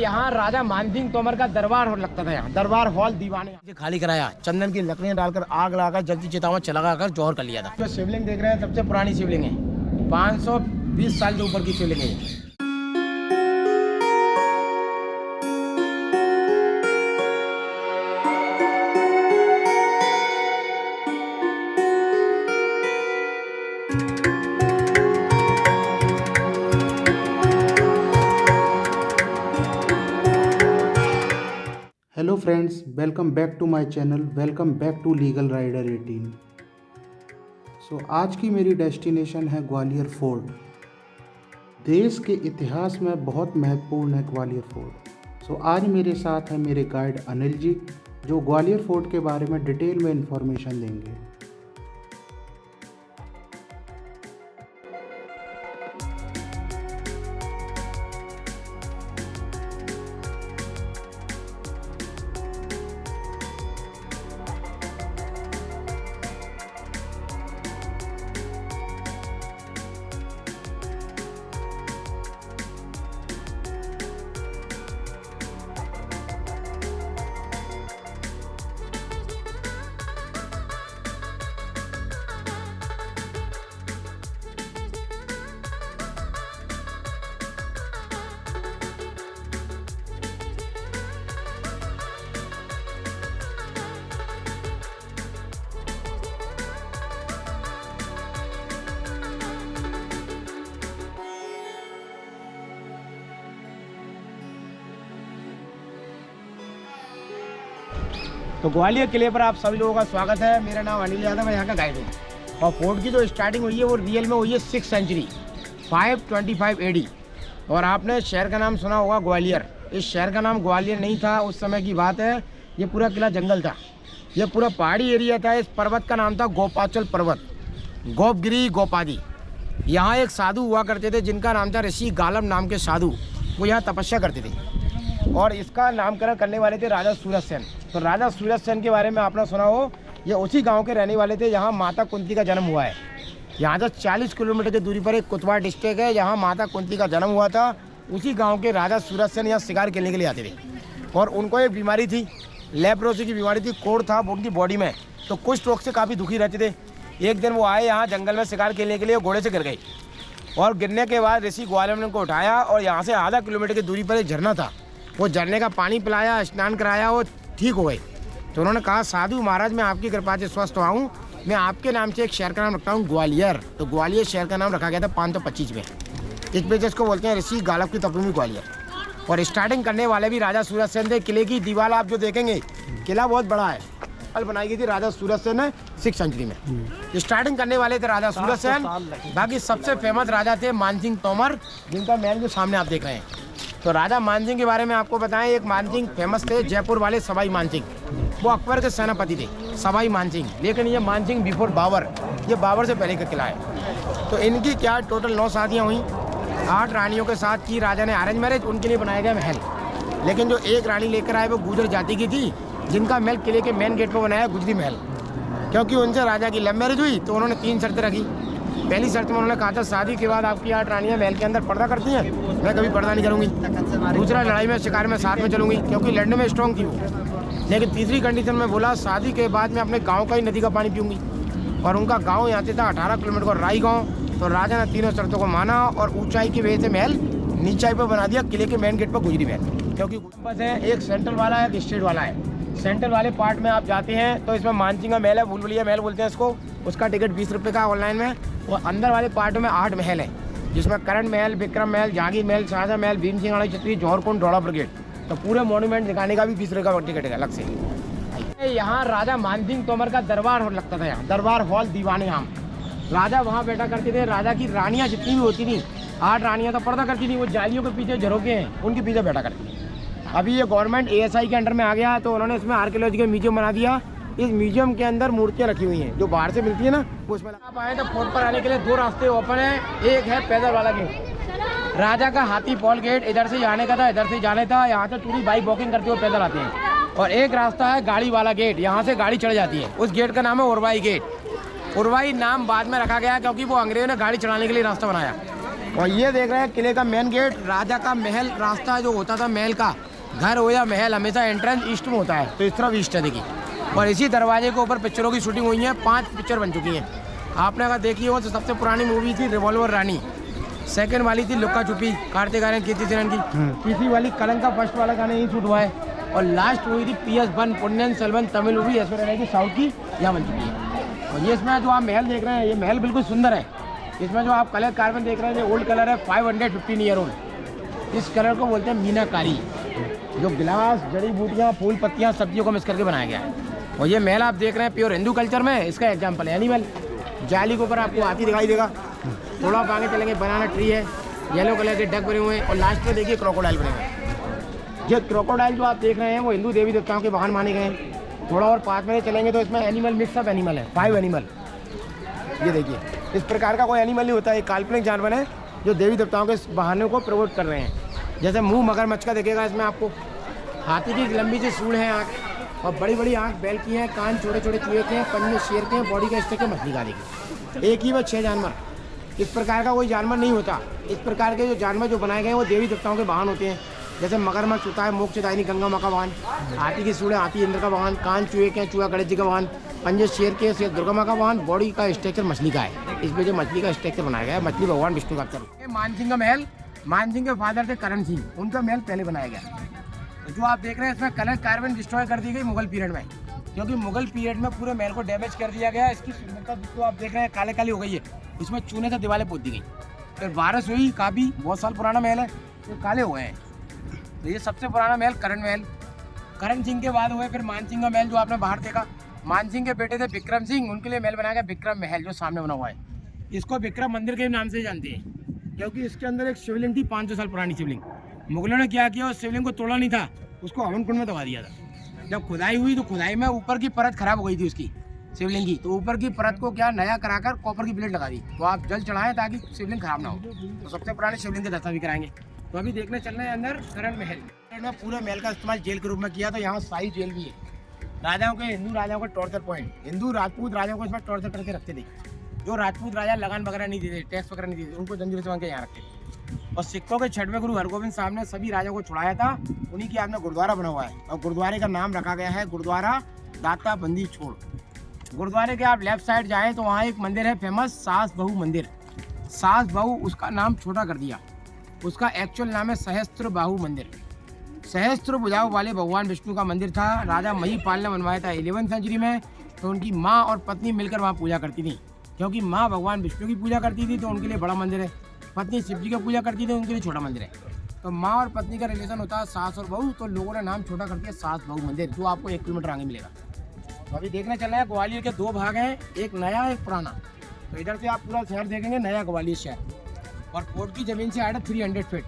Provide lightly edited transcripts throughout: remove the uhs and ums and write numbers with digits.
यहाँ राजा मानसिंह तोमर का दरबार लगता था। यहाँ दरबार हॉल दीवाने खाली कराया, चंदन की लकड़ियां डालकर आग लगाकर जल्दी चितावन चलाकर जौहर कर लिया था। जो शिवलिंग देख रहे हैं सबसे पुरानी शिवलिंग है, 520 साल के ऊपर की शिवलिंग है। Hello friends, welcome back to my channel, welcome back to legal rider 18। आज की मेरी डेस्टिनेशन है ग्वालियर फोर्ट। देश के इतिहास में बहुत महत्वपूर्ण है ग्वालियर फोर्ट। आज मेरे साथ है मेरे गाइड अनिल जी, जो ग्वालियर फोर्ट के बारे में डिटेल में इंफॉर्मेशन देंगे। तो ग्वालियर किले पर आप सभी लोगों का स्वागत है। मेरा नाम अनिल यादव है, यहाँ का गाइड हूँ। और फोर्ट की जो स्टार्टिंग हुई है वो रियल में हुई है 6th सेंचुरी 525 AD। और आपने शहर का नाम सुना होगा ग्वालियर। इस शहर का नाम ग्वालियर नहीं था, उस समय की बात है। ये पूरा किला जंगल था, ये पूरा पहाड़ी एरिया था। इस पर्वत का नाम था गोपाचल पर्वत, गोपगिरी गोपादी। यहाँ एक साधु हुआ करते थे जिनका नाम था ऋषि गालम नाम के साधु। वो यहाँ तपस्या करते थे और इसका नामकरण करने वाले थे राजा सूरज सेन। तो राजा सूरज सेन के बारे में आपने सुना हो, ये उसी गांव के रहने वाले थे। यहाँ माता कुंती का जन्म हुआ है। यहाँ से 40 किलोमीटर की दूरी पर एक कुतवा डिस्ट्रिक्ट है, यहाँ माता कुंती का जन्म हुआ था। उसी गांव के राजा सूरज सेन यहाँ शिकार खेलने के लिए आते थे। और उनको एक बीमारी थी, लेप्रोसी की बीमारी थी, कोढ़ था उनकी बॉडी में। तो कुष्ठ रोग से काफ़ी दुखी रहते थे। एक दिन वो आए यहाँ जंगल में शिकार खेलने के लिए, घोड़े से गिर गए। और गिरने के बाद ऋषि ग्वालियर ने उनको उठाया और यहाँ से आधा किलोमीटर की दूरी पर एक झरना था, वो झरने का पानी पिलाया, स्नान कराया, वो ठीक हो गए। तो उन्होंने कहा, साधु महाराज मैं आपकी कृपा से स्वस्थ हुआ हूँ, मैं आपके नाम से एक शहर का नाम रखता हूँ ग्वालियर। तो ग्वालियर शहर का नाम रखा गया था 525 में। इस वजह से इसको बोलते हैं ऋषि गालव की तपोभूमि ग्वालियर। और स्टार्टिंग करने वाले भी राजा सूरज सेन थे। किले की दीवार आप जो देखेंगे, किला बहुत बड़ा है, कल बनाई गई थी राजा सूरज सेन ने 6th सेंचुरी में। स्टार्टिंग करने वाले थे राजा सूरज सेन। बाकी सबसे फेमस राजा थे मानसिंह तोमर, जिनका महल जो सामने आप देख रहे हैं। तो राजा मानसिंह के बारे में आपको बताएं, एक मानसिंह फेमस थे जयपुर वाले सवाई मानसिंह। वो अकबर के सेनापति थे, सवाई मानसिंह। लेकिन ये मानसिंह बिफोर बाबर, ये बाबर से पहले का किला है। तो इनकी क्या टोटल 9 शादियाँ हुई। 8 रानियों के साथ की राजा ने अरेंज मैरिज, उनके लिए बनाया गया महल। लेकिन जो एक रानी लेकर आए वो गुजर जाति की थी, जिनका महल किले के मेन गेट पर बनाया गुजरी महल। क्योंकि उनसे राजा की लव मैरिज हुई तो उन्होंने 3 शर्तें रखी। पहली शर्त में उन्होंने कहा था, शादी के बाद आपकी 8 रानियां महल के अंदर पर्दा करती हैं, मैं कभी पर्दा नहीं करूंगी। दूसरा, लड़ाई में शिकार में साथ में चलूंगी, क्योंकि लड़ने में स्ट्रॉन्ग थी वो। लेकिन तीसरी कंडीशन में बोला, शादी के बाद मैं अपने गांव का ही नदी का पानी पीऊंगी। और उनका गांव यहाँ से था 18 किलोमीटर का राई गाँव। तो राजा ने तीनों शर्तों को माना और ऊंचाई की वजह से महल नीचाई पर बना दिया, किले के मेन गेट पर गुजरी महल। क्योंकि बस है, एक सेंट्रल वाला है, एक स्टेट वाला है। सेंट्रल वाले पार्ट में आप जाते हैं तो इसमें मानसिंह का महल है, भूलभुलैया महल बोलते हैं इसको। उसका टिकट 20 रुपये का ऑनलाइन में। और अंदर वाले पार्ट में 8 महल हैं, जिसमें करण महल, विक्रम महल, जहांगीर महल, शाहजहां महल, भीम सिंह राणा छत्री, जौहरकुंड, ढोड़ा ब्रिगेड। तो पूरे मॉन्यूमेंट दिखाने का भी 20 रुपये का टिकट है अलग से। यहाँ राजा मानसिंह तोमर का दरबार लगता था, यहाँ दरबार हॉल दीवाने आम। राजा वहाँ बैठा करते थे। राजा की रानियाँ जितनी भी होती थी, 8 रानियाँ तो पर्दा करती थी, वो जालियों के पीछे झरोके हैं, उनके पीछे बैठा करती थी। अभी ये गवर्नमेंट ASI के अंडर में आ गया, तो उन्होंने इसमें आर्कियोलॉजिकल म्यूजियम बना दिया। इस म्यूजियम के अंदर मूर्तियाँ रखी हुई हैं जो बाहर से मिलती है ना, वो उसमें। आप आए तो फोर्ट पर आने के लिए 2 रास्ते ओपन है। एक है पैदल वाला गेट, राजा का हाथी पॉल गेट, इधर से जाने का था, इधर से जाने था। यहाँ से पूरी बाइक वॉकिंग करते हुए पैदल आते हैं। और एक रास्ता है गाड़ी वाला गेट, यहाँ से गाड़ी चढ़ जाती है। उस गेट का नाम है उरवाई गेट। उरवाई नाम बाद में रखा गया क्योंकि वो अंग्रेजों ने गाड़ी चढ़ाने के लिए रास्ता बनाया। और ये देख रहे हैं किले का मेन गेट, राजा का महल रास्ता जो होता था, महल का घर हो या महल, हमेशा एंट्रेंस ईस्ट में होता है, तो इस तरफ ईस्ट है देखिए। और इसी दरवाजे के ऊपर पिक्चरों की शूटिंग हुई है, 5 पिक्चर बन चुकी हैं। आपने अगर देखी हो तो सबसे पुरानी मूवी थी रिवॉल्वर रानी, सेकंड वाली थी लुक्का छुपी कार्तिक आर्यन कीर्ति सेनन की, तीसरी वाली कलंक का फर्स्ट वाला गाना यही शूट हुआ है, और लास्ट हुई थी PS1 पुण्यन सेल्वन तमिल मूवी ऐश्वर्या की साउथ की, यहाँ बन चुकी है। और ये इसमें जो आप महल देख रहे हैं, ये महल बिल्कुल सुंदर है। इसमें जो आप कलर कार्बन देख रहे हैं, ये ओल्ड कलर है, 515 ईयर ओल्ड। इस कलर को बोलते हैं मीनाकारी, जो गिलास जड़ी बूटियाँ फूल पत्तियाँ सब्जियों को मिक्स करके बनाया गया है। और ये महल आप देख रहे हैं प्योर हिंदू कल्चर में, इसका एग्जाम्पल है एनिमल। जाली के ऊपर आपको हाथी दिखाई देगा, थोड़ा आप आगे चलेंगे बनाना ट्री है, येलो कलर के डक बने हुए हैं, और लास्ट में देखिए क्रोकोडाइल बने हुए हैं। ये क्रोकोडाइल जो आप देख रहे हैं वो हिंदू देवी देवताओं के वाहन माने गए हैं। थोड़ा और पास में चलेंगे तो इसमें एनिमल मिक्स ऑफ एनिमल है, 5 एनिमल। ये देखिए इस प्रकार का कोई एनिमल नहीं होता, एक काल्पनिक जानवर है जो देवी देवताओं के वाहनों को प्रमोट कर रहे हैं। जैसे मुँह मगरमच्छ का देखेगा इसमें आपको, हाथी की लंबी सी सूंड है आँख, और बड़ी बड़ी आँख बैल की हैं, कान छोटे छोटे चूहे के हैं, पंजे शेर के हैं, बॉडी का स्ट्रक्चर मछली का देखिए। एक ही में 6 जानवर, इस प्रकार का कोई जानवर नहीं होता। इस प्रकार के जो जानवर जो बनाए गए हैं वो देवी देवताओं के वाहन होते हैं। जैसे मगरमच्छ होता है मोक्षदायिनी गंगा माँ का वाहन, हाथी की सूंड हाथी इंद्र का वाहन, कान चूहे के चूहा गणेश जी का वाहन, पंजे शेर के शेर दुर्गा माँ का वाहन, बॉडी का स्ट्रक्चर मछली का है। इसमें जो मछली का स्ट्रक्चर बनाया गया है, मछली भगवान विष्णु का अवतार। मानसिंह का महल, मानसिंह के फादर थे करण सिंह, उनका महल पहले बनाया गया। तो जो आप देख रहे हैं इसमें कलर कार्बन डिस्ट्रॉय कर दी गई मुगल पीरियड में, क्योंकि मुगल पीरियड में पूरे महल को डैमेज कर दिया गया। इसकी सुंदरता जो आप देख रहे हैं काले काली हो गई है, इसमें चूने से दीवारें पोत दी गई, फिर बारिश हुई, काफ़ी बहुत साल पुराना महल है तो काले हुए हैं। तो ये सबसे पुराना महल करण महल। करण सिंह के बाद हुए फिर मान सिंह का महल जो आपने बाहर देखा। मान सिंह के बेटे थे विक्रम सिंह, उनके लिए महल बनाया गया विक्रम महल जो सामने बना हुआ है। इसको विक्रम मंदिर के नाम से जानते हैं, क्योंकि इसके अंदर एक शिवलिंग थी 500 साल पुरानी शिवलिंग। मुगलों ने क्या किया, उस शिवलिंग को तोड़ा नहीं था, उसको हवन कुंड में दबा दिया था। जब खुदाई हुई तो खुदाई में ऊपर की परत खराब हो गई थी उसकी शिवलिंग की, तो ऊपर की परत को क्या नया कराकर कॉपर की प्लेट लगा दी, तो आप जल चढ़ाएं ताकि शिवलिंग खराब ना हो। तो सबसे पुराने शिवलिंग के दर्शन भी कराएंगे। तो अभी देखने चल रहे हैं अंदर करण महल में। पूरे महल का इस्तेमाल जेल के रूप में किया, तो यहाँ शाही जेल भी है। राजाओं के, हिंदू राजाओं का टॉर्चर पॉइंट, हिंदू राजपूत राजाओं को इसमें टॉर्चर करके रखते थे। जो राजपूत राजा लगान वगैरह नहीं देते, टैक्स वगैरह नहीं देते, उनको जंजीर से बांध के यहाँ रखते। और सिखों के 6वें गुरु हरगोबिंद साहब ने सभी राजाओं को छुड़ाया था, उन्हीं की याद में गुरुद्वारा बना हुआ है, और गुरुद्वारे का नाम रखा गया है गुरुद्वारा दाता बंदी छोड़। गुरुद्वारे के आप लेफ्ट साइड जाएं तो वहाँ एक मंदिर है फेमस, सास बहू मंदिर। सास बहू उसका नाम छोटा कर दिया, उसका एक्चुअल नाम है सहस्त्र बाहु मंदिर। सहस्त्र भुजाओं वाले भगवान विष्णु का मंदिर था, राजा महिपाल ने बनवाया था 11वीं सेंचुरी में। तो उनकी माँ और पत्नी मिलकर वहाँ पूजा करती थी, क्योंकि माँ भगवान विष्णु की पूजा करती थी तो उनके लिए बड़ा मंदिर है, पत्नी शिव जी की पूजा करती थी उनके लिए छोटा मंदिर है। तो माँ और पत्नी का रिलेशन होता है सास और बहू, तो लोगों ने नाम छोटा कर दिया सास बहू मंदिर, जो आपको 1 किलोमीटर आगे मिलेगा। तो अभी देखने चल रहे हैं, ग्वालियर के 2 भाग हैं, एक नया एक पुराना। तो इधर से आप पूरा शहर देखेंगे, नया ग्वालियर शहर, और फोर्ट की जमीन से आया 300 फीट।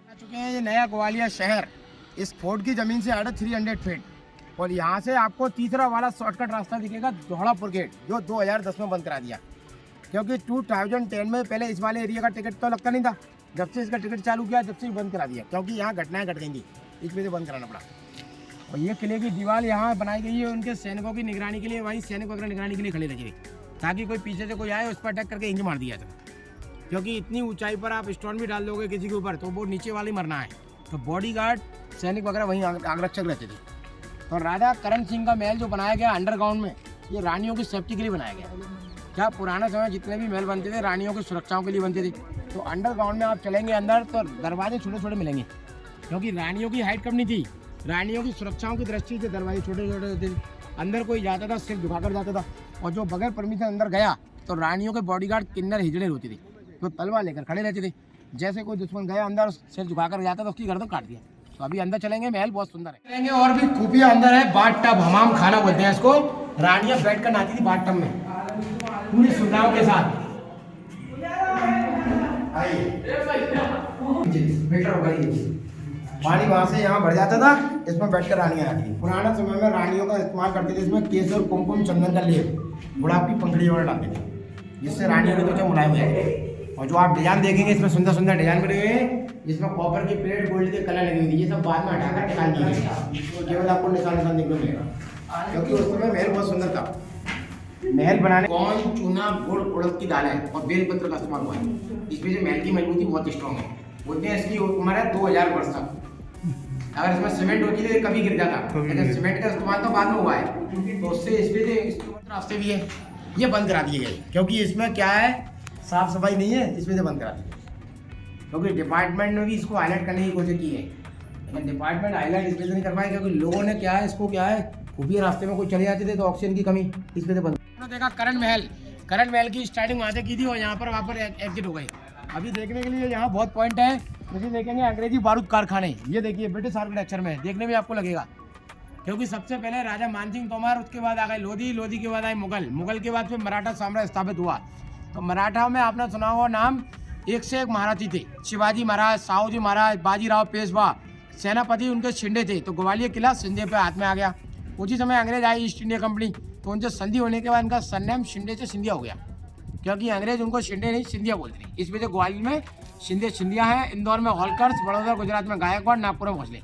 आ चुके हैं ये नया ग्वालियर शहर, इस फोर्ट की जमीन से आया 300 फीट। और यहाँ से आपको तीसरा वाला शॉर्टकट रास्ता दिखेगा दोहड़ापुर गेट, जो 2010 में बंद करा दिया, क्योंकि 2010 में पहले इस वाले एरिया का टिकट तो लगता नहीं था। जब से इसका टिकट चालू किया जब से बंद करा दिया, क्योंकि यहाँ घटनाएं घट गई थी, इस वजह से बंद कराना पड़ा। और ये किले की दीवार यहाँ बनाई गई है उनके सैनिकों की निगरानी के लिए, वहीं सैनिक वगैरह निगरानी के लिए खड़े रखे, ताकि कोई पीछे से कोई आए उस पर अटैक करके इंज मार दिया जाए। क्योंकि इतनी ऊंचाई पर आप स्टोन भी डाल दोगे किसी के ऊपर तो वो नीचे वाले मरना है, तो बॉडीगार्ड सैनिक वगैरह वहीं आगरक्षक रहते थे। तो राजा करण सिंह का महल जो बनाया गया अंडरग्राउंड में, ये रानियों की सेफ्टी के लिए बनाया गया। क्या पुराना समय जितने भी महल बनते थे रानियों की सुरक्षाओं के लिए बनते थे। तो अंडरग्राउंड में आप चलेंगे अंदर तो दरवाजे छोटे छोटे मिलेंगे, क्योंकि रानियों की हाइट कम नहीं थी, रानियों की सुरक्षाओं की दृष्टि से दरवाजे छोटे छोटे होते थे। अंदर कोई जाता था सिर झुकाकर जाता था, और जो बगैर परमिशन अंदर गया तो रानियों के बॉडीगार्ड किन्नर हिजड़े होती थी, तो तलवार लेकर खड़े रहते थे। जैसे कोई दुश्मन गया अंदर सिर झुकाकर जाता तो उसकी गर्दन काट दिया। तो अभी अंदर चलेंगे, महल बहुत सुंदर है। चलेंगे और भी खूबियां अंदर है। बाथ टब, हमाम खाना बोलते हैं इसको। रानियां बैठ कर नहाती थी बाथ टब में पूरी सुविधाओं के साथ। पानी वहां से यहाँ भर जाता था, इसमें बैठकर रानियां आती थी। पुराने समय में रानियों का इस्तेमाल करते थे, इसमें केसर कुमकुम चंदन का लेप, गुलाब की पंखड़ी वगैरह डालते थे, जिससे रानियों की त्वचा मुलायम हो जाती। और जो आप डिजाइन देखेंगे इसमें सुंदर सुंदर डिजाइन बने हुए हैं, जिसमें कॉपर की प्लेट गोल्ड के कलर लगी हुई थी। ये सब बाद में हटाकर निकाल दिए गए, केवल आपको निशान निकल मिलेगा, क्योंकि उस समय महल बहुत सुंदर था। महल बनाने कौन चूना गुड़ उड़द की दाल है और बेलपत्र का इस्तेमाल हुआ है। इसमें से महल की मजबूती बहुत स्ट्रॉन्ग है। बोलते हैं इसकी उम्र है 2000 वर्ष तक। अगर इसमें सीमेंट होती तो ये कभी गिर जाता, लेकिन सीमेंट का इस्तेमाल तो बाद में हुआ है, तो उससे इसमें रास्ते भी है, ये बंद करा दिए गए क्योंकि इसमें क्या है, साफ सफाई नहीं है, इसमें से बंद करा दिए। क्योंकि डिपार्टमेंट ने भी इसको हाईलाइट करने की कोशिश की है, लेकिन डिपार्टमेंट हाईलाइट इसलिए नहीं कर पाए क्योंकि लोगों ने क्या है, इसको क्या है, खुफिया रास्ते में कोई चले जाते थे तो ऑक्सीजन की कमी, इसमें से बंद। देखा करण महल की स्टार्टिंग वहाँ से की थी और यहाँ पर एग्जिट हो गई। अभी देखने के लिए यहाँ बहुत पॉइंट है, मुझे देखेंगे अंग्रेजी बारूद कारखाने, ये देखिए ब्रिटिश आर्किटेक्चर में देखने में आपको लगेगा, क्योंकि सबसे पहले राजा मानसिंह तोमर, उसके बाद आ गए लोधी के बाद आए मुगल के बाद फिर मराठा साम्राज्य स्थापित हुआ। तो मराठा में आपने सुना हुआ नाम, एक से एक महाराजी थे, शिवाजी महाराज, साहूजी महाराज, बाजीराव पेशवा, सेनापति उनके शिंदे थे। तो ग्वालियर किला शिंदे पे हाथ में आ गया। उसी समय अंग्रेज आए ईस्ट इंडिया कंपनी, तो उनसे संधि होने के बाद इनका सरनेम शिंदे से सिंधिया हो गया, क्योंकि अंग्रेज उनको शिंदे नहीं सिंधिया बोलते थे। इस वजह से ग्वालियर में सिंधिया है, इंदौर में होलकर्स, बड़ौदा गुजरात में गायकवाड़, नागपुर में भोसले।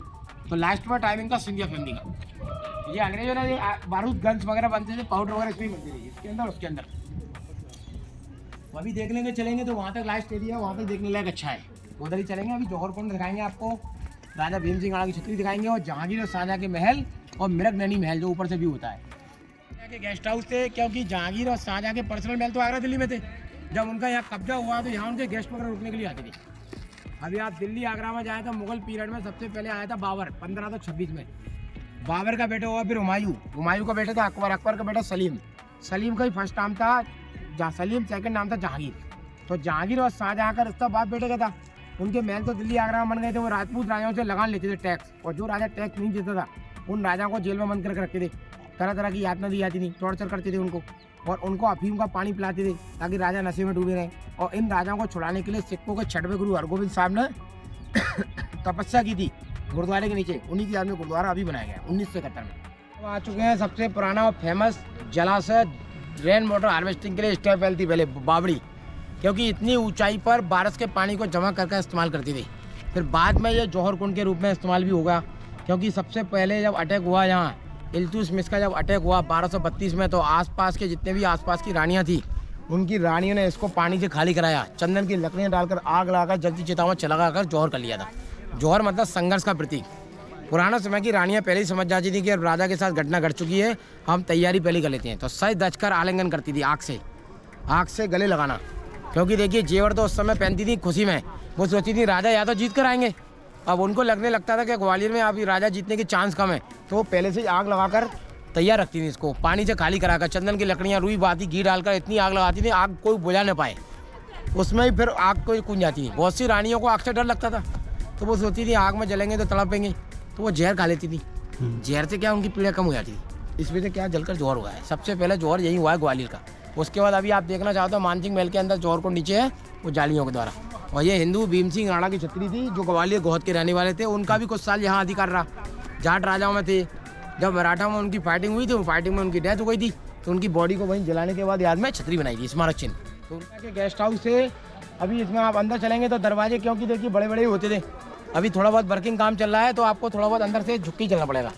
तो लास्ट में टाइमिंग का सिंधिया फैमिली का। ये अंग्रेजों ने बारूद गन्स वगैरह बनते थे, पाउडर वगैरह इसमें बनती थी, इसके अंदर उसके अंदर। तो अभी देख लेंगे, चलेंगे तो वहाँ तक लास्ट एरिया, वहाँ तक देखने लायक अच्छा है, उधर ही चलेंगे। अभी जौहर कोंड दिखाएंगे आपको, राजा भीम सिंह राणा की छतरी दिखाएंगे और जहांगीर और शाहजहां के महल और मृगनैनी महल जो ऊपर से भी होता है के गेस्ट हाउस थे, क्योंकि जहांगीर और शाहजहां के पर्सनल महल तो आगरा दिल्ली में थे। जब उनका यहाँ कब्जा हुआ तो यहाँ उनके गेस्ट वगैरह रुकने के लिए आते थे। अभी आप दिल्ली आगरा में जाए तो मुगल पीरियड में सबसे पहले आया था बाबर 1526 में। बाबर का बेटा हुआ फिर हुमायूं का बेटा था अकबर का बेटा सलीम का ही फर्स्ट नाम था सलीम, सेकंड नाम था जहांगीर। तो जहांगीर और शाहजहां का रिश्ता बाप बेटे का था। उनके महल तो दिल्ली आगरा में बन गए थे। वो राजपूत राजाओं से लगान लेते थे टैक्स, और जो राजा टैक्स नहीं देता था उन राजाओं को जेल में बंद करके रखते थे। तरह तरह की यातना दी जाती थी, टॉर्चर करते थे उनको, और उनको अफीम का पानी पिलाते थे ताकि राजा नशे में डूबे रहें। और इन राजाओं को छुड़ाने के लिए सिखों के 6वें गुरु हरगोबिंद साहब ने तपस्या की थी गुरुद्वारे के नीचे। उन्हीं की याद में गुरुद्वारा अभी बनाया गया 1971 में। आ चुके हैं सबसे पुराना और फेमस जलाशय रेन वाटर हार्वेस्टिंग के लिए स्टेप वेल थी पहले बावड़ी, क्योंकि इतनी ऊंचाई पर बारिश के पानी को जमा करके इस्तेमाल करती थी। फिर बाद में ये जौहर कुंड के रूप में इस्तेमाल भी होगा, क्योंकि सबसे पहले जब अटैक हुआ यहाँ इल्तुतमिश का जब अटैक हुआ 1232 में, तो आसपास के जितने भी आसपास की रानियाँ थी उनकी रानियों ने इसको पानी से खाली कराया, चंदन की लकड़ियाँ डालकर आग लगाकर जल्दी चिताओं चलाकर जौहर कर लिया था। जौहर मतलब संघर्ष का प्रतीक। पुराना समय की रानियाँ पहले ही समझ जाती थी कि अब राजा के साथ घटना घट चुकी है, हम तैयारी पहले कर लेते हैं। तो सच दचकर आलिंगन करती थी आग से गले लगाना, क्योंकि देखिए जेवर तो उस समय पहनती थी खुशी में। वो सोचती थी राजा या तो जीत कर आएंगे। अब उनको लगने लगता था कि ग्वालियर में अभी राजा जीतने की चांस कम है, तो वो पहले से ही आग लगाकर तैयार रखती थी। इसको पानी से खाली कराकर चंदन की लकड़ियाँ, रुई बाती, घी डालकर इतनी आग लगाती थी आग कोई बुझा न पाए, उसमें ही फिर आग कोई कूद जाती थी। बहुत सी रानियों को आग से डर लगता था, तो वो सोचती थी आग में जलेंगे तो तड़पेंगे, तो वो जहर खा लेती थी। जहर से क्या उनकी पीड़ा कम हो जाती थी। इस वजह से क्या जलकर जौहर हुआ है। सबसे पहले जौहर यही हुआ है ग्वालियर का। उसके बाद अभी आप देखना चाहते हो मानसिंह महल के अंदर जौहर को नीचे है वो जालियों के द्वारा। और ये हिंदू भीम सिंह राणा की छतरी थी, जो ग्वालियर गोहद के रहने वाले थे। उनका भी कुछ साल यहाँ अधिकार रहा, जाट राजाओं में थे। जब मराठा में उनकी फाइटिंग हुई थी, फाइटिंग में उनकी डेथ हो गई थी, तो उनकी बॉडी को वहीं जलाने के बाद याद में छतरी बनाई थी, स्मारक चिन्ह। तो उनका के गेस्ट हाउस से अभी इसमें आप अंदर चलेंगे तो दरवाजे, क्योंकि देखिए बड़े बड़े होते थे, अभी थोड़ा बहुत वर्किंग काम चल रहा है, तो आपको थोड़ा बहुत अंदर से झुक के चलना पड़ेगा।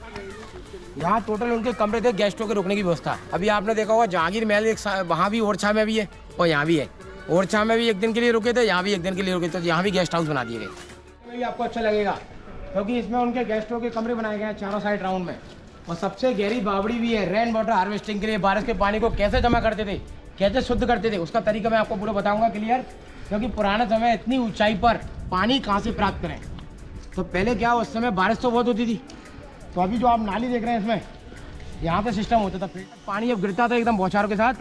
यहाँ टोटल उनके कमरे थे, गेस्टों के रुकने की व्यवस्था। अभी आपने देखा होगा जहांगीर महल एक वहाँ भी ओरछा में भी है और यहाँ भी है। ओरछा में भी एक दिन के लिए रुके थे, यहाँ भी एक दिन के लिए रुके थे, तो यहाँ भी गेस्ट हाउस बना दिए गए। ये आपको अच्छा लगेगा, क्योंकि इसमें उनके गेस्टों के कमरे बनाए गए हैं चारों साइड राउंड में। और सबसे गहरी बावड़ी भी है रेन वाटर हार्वेस्टिंग के लिए। बारिश के पानी को कैसे जमा करते थे, कैसे शुद्ध करते थे, उसका तरीका मैं आपको पूरा बताऊंगा क्लियर। क्योंकि पुराने समय इतनी ऊंचाई पर पानी कहाँ से प्राप्त करें, तो पहले क्या उस समय बारिश तो बहुत होती थी। तो अभी जो आप नाली देख रहे हैं इसमें यहाँ पे सिस्टम होता था, पानी जब गिरता था एकदम बौछारों के साथ,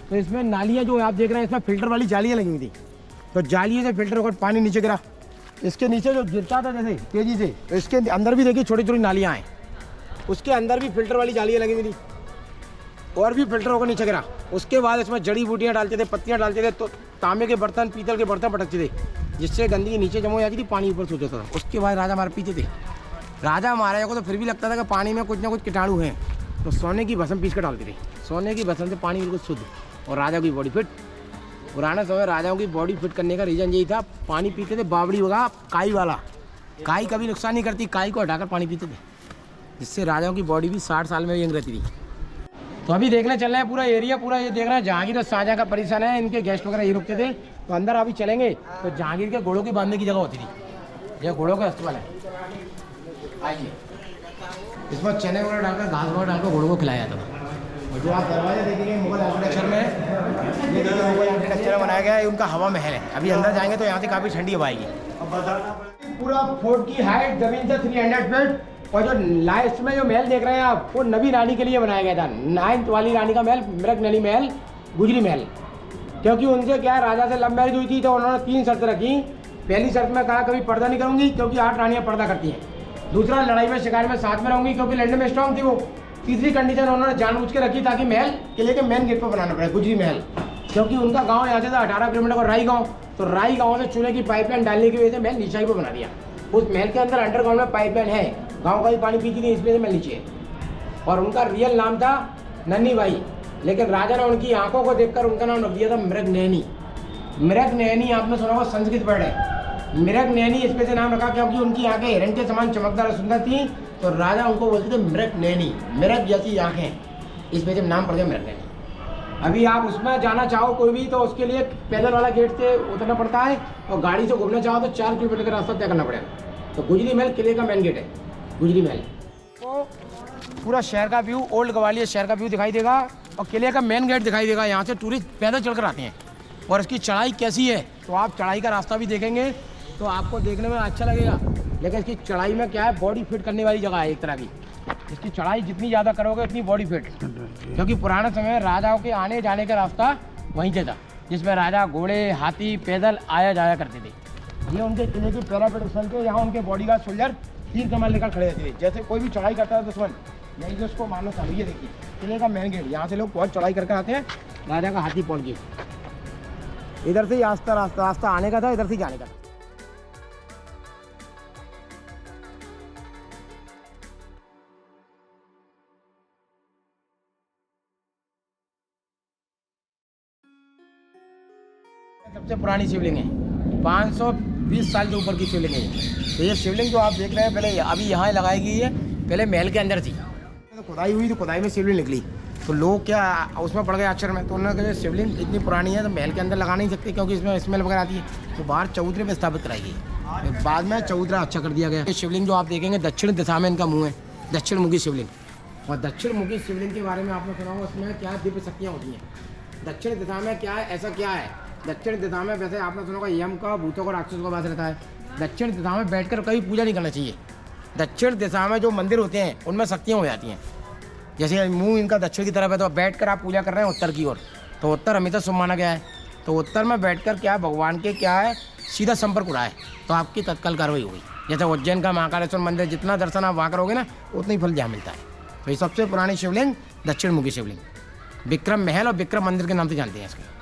तो इसमें नालियाँ जो आप देख रहे हैं इसमें फिल्टर वाली जालियाँ लगी हुई थी। तो जालियों से फिल्टर होकर पानी नीचे गिरा, इसके नीचे जो गिरता था जैसे तेज़ी से, तो इसके अंदर भी देखिए छोटी छोटी नालियाँ हैं, उसके अंदर भी फिल्टर वाली जालियाँ लगी हुई थी, और भी फिल्टर होकर नीचे गिरा। उसके बाद इसमें जड़ी बूटियाँ डालते थे, पत्तियाँ डालते थे, तो तांबे के बर्तन, पीतल के बर्तन पटकते थे, जिससे गंदगी नीचे जमा हो जाती थी, पानी ऊपर सूख जाता था। उसके बाद राजा हमारे पीते थे। राजा महाराजा को तो फिर भी लगता था कि पानी में कुछ ना कुछ कीटाणु हैं, तो सोने की भस्म पीस कर डालते थे। सोने की भस्म से पानी बिल्कुल शुद्ध और राजा की बॉडी फिट। पुराने समय राजाओं की बॉडी फिट करने का रीज़न यही था, पानी पीते थे बावड़ी होगा काई वाला। काई कभी नुकसान नहीं करती, काई को हटाकर पानी पीते थे, जिससे राजाओं की बॉडी भी 60 साल में यंग रहती थी। तो अभी देखने चल रहे हैं पूरा एरिया, पूरा ये देख रहे हैं जहांगीर और शाहजहां का परिसर है, इनके गेस्ट वगैरह ये रुकते थे। तो अंदर अभी चलेंगे तो जहांगीर के घोड़ों की बांधने की जगह होती थी, ये घोड़ों का अस्तबल है। आइए, इसमें चने वगैरह डालकर घास वगैरह डालकर घोड़ों को खिलाया जाता था। और जो आप दरवाजे देखेंगे मुगल आर्किटेक्चर में, ये देखिए मुगल आर्किटेक्चर में बनाया गया है, उनका हवा महल है। अभी अंदर जाएंगे तो यहाँ से काफ़ी ठंडी हवा आएगी। पूरा फोर्ट की हाइट जमीन से 300 फीट, और जो लास्ट में जो महल देख रहे हैं आप, वो नबी रानी के लिए बनाया गया था। 9th वाली रानी का महल, मृगनली महल, गुजरी महल। क्योंकि उनसे क्या है, राजा से लव मैरिज हुई थी, तो उन्होंने 3 शर्त रखी। पहली शर्त में कहा कभी पर्दा नहीं करूंगी, क्योंकि 8 रानियां पर्दा करती हैं। दूसरा, लड़ाई में शिकार में साथ में रहूंगी, क्योंकि लड़ने में स्ट्रांग थी वो। तीसरी कंडीशन उन्होंने जानबूझ के रखी ताकि महल किले के मेन गेट पर बनाना पड़े, गुजरी महल। क्योंकि उनका गाँव यहाँ से था 18 किलोमीटर का राई गाँव, तो राई गाँव से चूल्हे की पाइपलाइन डालने की वजह से महल नीचाई पर बना दिया। उस महल के अंदर अंडरग्राउंड में पाइपलाइन है, गाँव का ही पानी पीती थी, इसलिए महल नीचे है। और उनका रियल नाम था नन्ही बाई, लेकिन राजा ने उनकी आंखों को देखकर उनका नाम रख दिया था मृगनयनी। मृगनयनी आपने सुना होगा, संस्कृत वर्ड है। मृगनयनी इस पे से नाम रखा क्योंकि उनकी आंखें हिरण के समान चमकदार और सुंदर थी, तो राजा उनको बोलते थे मृगनयनी, मृग जैसी आंखें, इस पे से नाम पड़ गया मृगनयनी। अभी आप उसमें जाना चाहो कोई भी, तो उसके लिए पैदल वाला गेट से उतरना पड़ता है, और गाड़ी से घूमना चाहो तो 4 किलोमीटर का रास्ता तय करना पड़ेगा। तो गुजरी महल किले का मेन गेट है, गुजरी महल। तो पूरा शहर का व्यू, ओल्ड ग्वालियर शहर का व्यू दिखाई देगा, और किले का मेन गेट दिखाई देगा। यहाँ से टूरिस्ट पैदल चलकर आते हैं। और इसकी चढ़ाई कैसी है, तो आप चढ़ाई का रास्ता भी देखेंगे तो आपको देखने में अच्छा लगेगा। लेकिन इसकी चढ़ाई में क्या है, बॉडी फिट करने वाली जगह है एक तरह की। इसकी चढ़ाई जितनी ज़्यादा करोगे उतनी बॉडी फिट, क्योंकि पुराने समय में राजाओं के आने जाने का रास्ता वहीं से था, जिसमें राजा घोड़े, हाथी, पैदल आया जाया करते थे। ये उनके किले की पैरापेड स्थल थे, यहाँ उनके बॉडीगार्ड सोल्जर तीर कमान लेकर खड़े रहते थे। जैसे कोई भी चढ़ाई करता है दुश्मन, यहीं से उसको मारना चालू। ये देखिए किले का मेन गेट, यहाँ से लोग बहुत चढ़ाई करके आते हैं। राजा का हाथी पॉल गेट, इधर से ही रास्ता आने का था, इधर से ही जाने का था। सबसे पुरानी शिवलिंग है, 520 साल के ऊपर की शिवलिंग है। तो ये शिवलिंग जो आप देख रहे हैं, पहले अभी यहाँ लगाई गई है, पहले महल के अंदर थी। तो खुदाई हुई, तो खुदाई में शिवलिंग निकली, तो लोग क्या उसमें पड़ गए आश्चर्य में। तो उन्होंने कहा शिवलिंग इतनी पुरानी है तो महल के अंदर लगा नहीं सकते, क्योंकि इसमें स्मेल वगैरह आती है। तो बाहर चबूतरे में स्थापित कराई गई, तो बाद में चबूतरा अच्छा कर दिया गया। ये शिवलिंग जो आप देखेंगे, दक्षिण दिशा में इनका मुँह है, दक्षिण मुखी शिवलिंग। और दक्षिण मुखी शिवलिंग के बारे में आपने सुना होगा, उसमें क्या दिव्य शक्तियाँ होती हैं। दक्षिण दिशा में क्या है, ऐसा क्या है, दक्षिण दिशा में वैसे आपने सुना होगा यम का, भूतों का, राक्षसों का वास रहता है। दक्षिण दिशा में बैठकर कभी पूजा नहीं करना चाहिए। दक्षिण दिशा में जो मंदिर होते हैं उनमें शक्तियाँ हो जाती हैं। जैसे मुंह इनका दक्षिण की तरफ है, तो बैठकर आप पूजा कर रहे हैं उत्तर की ओर, तो उत्तर हमेशा शुभ माना गया है। तो उत्तर में बैठकर क्या भगवान के क्या है, सीधा संपर्क उड़ा है, तो आपकी तत्काल कार्रवाई होगी। जैसे उज्जैन का महाकालेश्वर मंदिर, जितना दर्शन आप वहाँ करोगे ना, उतना ही फल जहाँ मिलता है। तो ये सबसे पुरानी शिवलिंग दक्षिण मुखी शिवलिंग, विक्रम महल और विक्रम मंदिर के नाम से जानते हैं इसको।